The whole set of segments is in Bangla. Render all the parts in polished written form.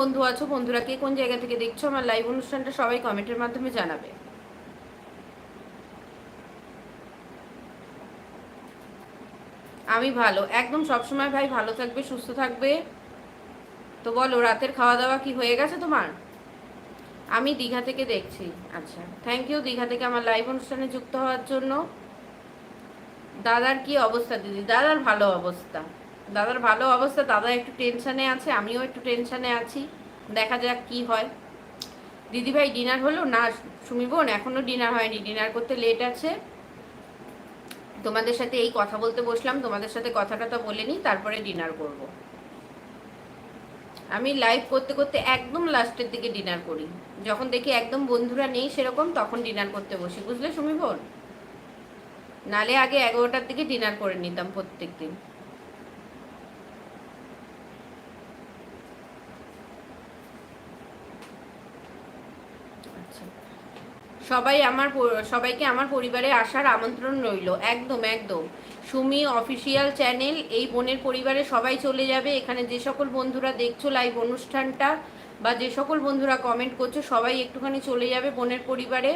বন্ধু আছো, বন্ধুরা কে কোন জায়গা থেকে দেখছো আমার লাইভ অনুষ্ঠানটা সবাই কমেন্টের মাধ্যমে জানাবে। আমি ভালো, একদম সবসময় ভাই ভালো থাকবে, সুস্থ থাকবে। তো বলো, রাতের খাওয়া দাওয়া কি হয়ে গেছে তোমার? আমি দীঘা থেকে দেখছি। আচ্ছা, থ্যাংক ইউ দীঘা থেকে আমার লাইভ অনুষ্ঠানে যুক্ত হওয়ার জন্য। দাদার কি অবস্থা দিদি? দাদার ভালো অবস্থা। দাদার ভালো অবস্থা। দাদা একটু টেনশনে আছে, আমিও একটু টেনশনে আছি। দেখা যাক কি হয়। দিদি ভাই ডিনার হলো না? সুমি বোন এখনো ডিনার হয়নি, ডিনার করতে লেট আছে। তোমাদের সাথে এই কথা বলতে বসলাম, তোমাদের সাথে কথাটা বলে নিই, তারপরে ডিনার করব। আমি লাইভ করতে করতে একদম লাস্টের দিকে ডিনার করি। যখন দেখি একদম বন্ধুরা নেই সেরকম, তখন ডিনার করতে বসি, বুঝলে সুমি বোন? নালে আগে 11টার দিকে ডিনার করে নিতাম প্রত্যেক দিন। আচ্ছা, সবাইকে আমার পরিবারে আসার আমন্ত্রণ রইল। একদম একদম। সুমি অফিসিয়াল চ্যানেল, এই বোনের পরিবারে সবাই চলে যাবে। এখানে যে সকল বন্ধুরা দেখছো লাইভ অনুষ্ঠানটা, বা যে সকল বন্ধুরা কমেন্ট করছো, সবাই একটুখানি চলে যাবে বোনের পরিবারে।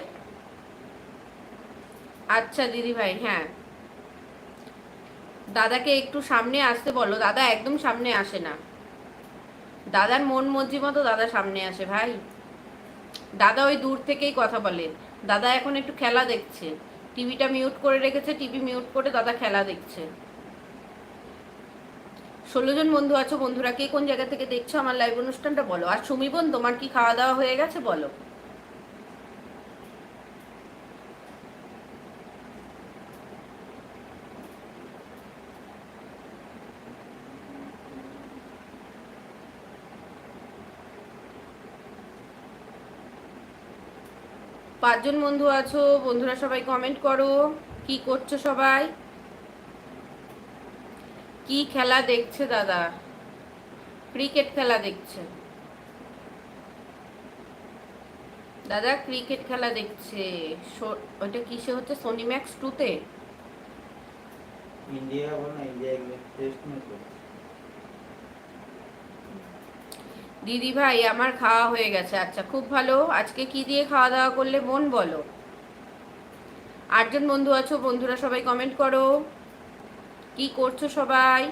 আচ্ছা দিদি ভাই, হ্যাঁ। দাদাকে একটু সামনে আসতে বলো। দাদা একদম সামনে আসে না। দাদার মন মর্জি মতো দাদা সামনে আসে ভাই। দাদা ওই দূর থেকেই কথা বলে। দাদা এখন একটু খেলা দেখছে। টিভিটা মিউট করে রেখেছে, টিভি মিউট করে দাদা খেলা দেখছে। 16 জন বন্ধু আছো, বন্ধুরা কে কোন জায়গা থেকে দেখছো আমার লাইভ অনুষ্ঠানটা বলো। আর সুমি বোন, তোমার কি খাওয়া দাওয়া হয়ে গেছে বলো? 5 জন বন্ধু আছো, বন্ধুরা সবাই কমেন্ট করো। কি করছো সবাই? কি খেলা দেখছে দাদা? ক্রিকেট খেলা দেখছে। দাদা ক্রিকেট খেলা দেখছে। ওটা কিসে হচ্ছে? সোনি ম্যাক্স 2-তে। इंडिया वन इंडिया टेस्ट में तो দিদি ভাই আমার খাওয়া হয়ে গেছে। আচ্ছা, খুব ভালো। আজকে কি দিয়ে খাওয়া দাওয়া করলে বোন বলো? 8 জন বন্ধু আছো, বন্ধুরা সবাই কমেন্ট করো। কি করছো সবাই?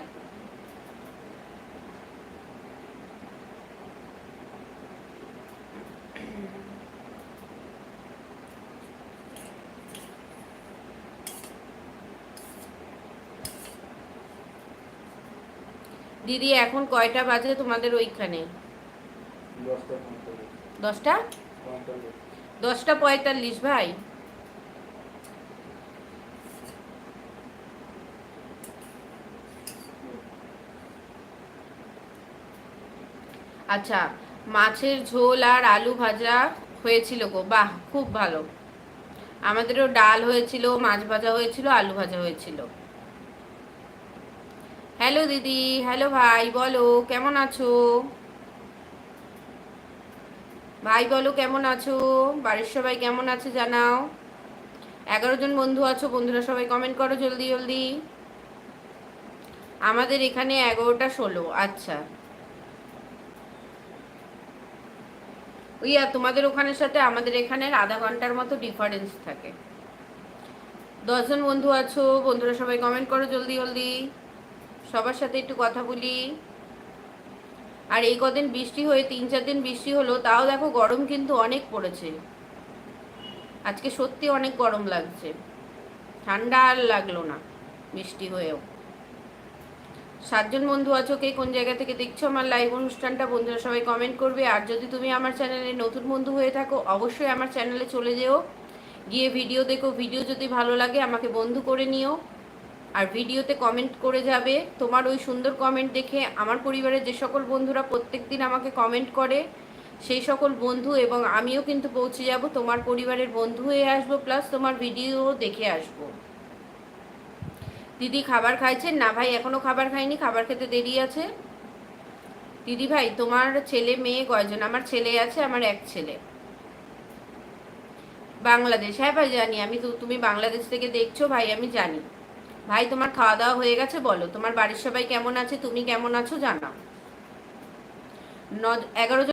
দিদি এখন কয়টা বাজে তোমাদের ওইখানে? 10টা 10টা 45 ভাই। আচ্ছা, মাছের ঝোল আর আলু ভাজা হয়েছিল গো, বাহ খুব ভালো। আমাদেরও ডাল হয়েছিল, মাছ ভাজা হয়েছিল, আলু ভাজা হয়েছিল। হ্যালো দিদি, হ্যালো ভাই, বলো কেমন আছো? ভাই বলো কেমন আছো? বাড়ির সবাই কেমন আছে জানাও। 11 জন বন্ধু আছো, বন্ধুরা সবাই কমেন্ট করো জলদি জলদি। আমাদের এখানে 11টা 16। আচ্ছা, ওই আর তোমাদের ওখানের সাথে আমাদের এখানের আধা ঘন্টার মতো ডিফারেন্স থাকে। 10 জন বন্ধু আছো, বন্ধুরা সবাই কমেন্ট করো জলদি জলদি। সবার সাথে একটু কথা বলি। আর এই কদিন বৃষ্টি হয়ে, 3-4 দিন বৃষ্টি হলো, তাও দেখো গরম কিন্তু অনেক পড়েছে। আজকে সত্যি অনেক গরম লাগছে। ঠান্ডা আর লাগলো না বৃষ্টি হয়েও। 7 জন বন্ধু আছো, কে কোন জায়গা থেকে দেখছো আমার লাইভ অনুষ্ঠানটা, বন্ধুরা সবাই কমেন্ট করবে। আর যদি তুমি আমার চ্যানেলে নতুন বন্ধু হয়ে থাকো, অবশ্যই আমার চ্যানেলে চলে যেও, গিয়ে ভিডিও দেখো। ভিডিও যদি ভালো লাগে আমাকে বন্ধু করে নিও। আর ভিডিওতে কমেন্ট করে যাবে। তোমার ওই সুন্দর কমেন্ট দেখে আমার পরিবারের যে সকল বন্ধুরা প্রত্যেক দিন আমাকে কমেন্ট করে, সেই সকল বন্ধু এবং আমিও কিন্তু পৌঁছে যাব, তোমার পরিবারের বন্ধু হয়ে আসবো, প্লাস তোমার ভিডিও দেখে আসবো। দিদি খাবার খাইছেন? না ভাই, এখনো খাবার খাইনি, খাবার খেতে দেরি আছে। দিদি ভাই তোমার ছেলে মেয়ে কয়জন? আমার ছেলে আছে, আমার এক ছেলে। বাংলাদেশ? হ্যাঁ ভাই জানি, আমি তো, তুমি বাংলাদেশ থেকে দেখছো ভাই, আমি জানি। ভাই তোমার খাওয়া দাওয়া হয়ে গেছে বলো। তোমার বাড়ির সবাই কেমন আছে? তুমি কেমন আছো জানাও। 11 জন